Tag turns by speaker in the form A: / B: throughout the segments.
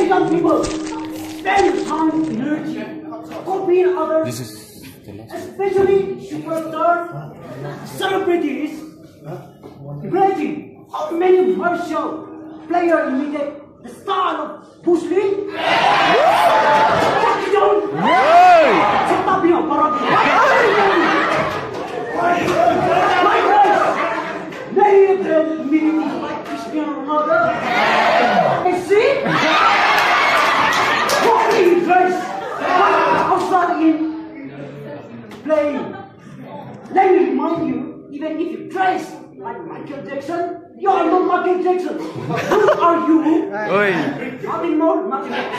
A: Many young people spend time and energy copying others, especially superstar celebrities, debating how many martial players imitate the style of Bruce Lee. Many of them meaning like Cristiano Ronaldo. You see? Walking dress outside in playing. Let me remind you, even if you dress like Michael Jackson, you are not Michael Jackson. Who are you? Nothing more, nothing less.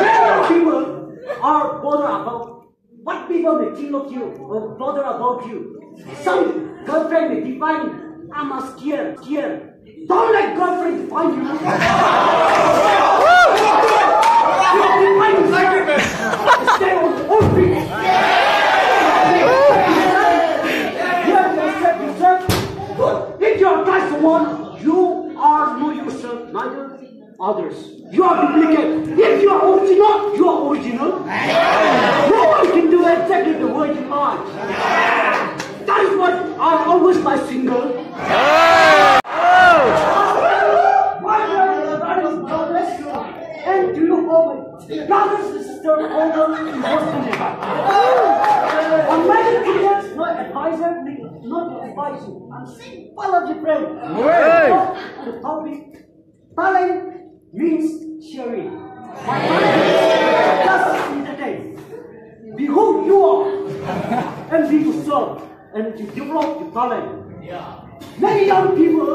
A: Many people are bothered about what people may think of you or bother about you. Some girlfriend may define, I'm scared. Don't let girlfriend define you. Stay on the own feet. If you are trying someone, you are no yourself, neither others. You are duplicate. If you are original, you are original. No one can do exactly the way you are. That is what I always my single. And do you always brothers and sisters over emotionally? A medical teacher, not advisor, not advise you. I'm saying follow your friend. The topic, talent means sharing. My talent just entertain. Be who you are and be yourself and to develop your talent. Many young people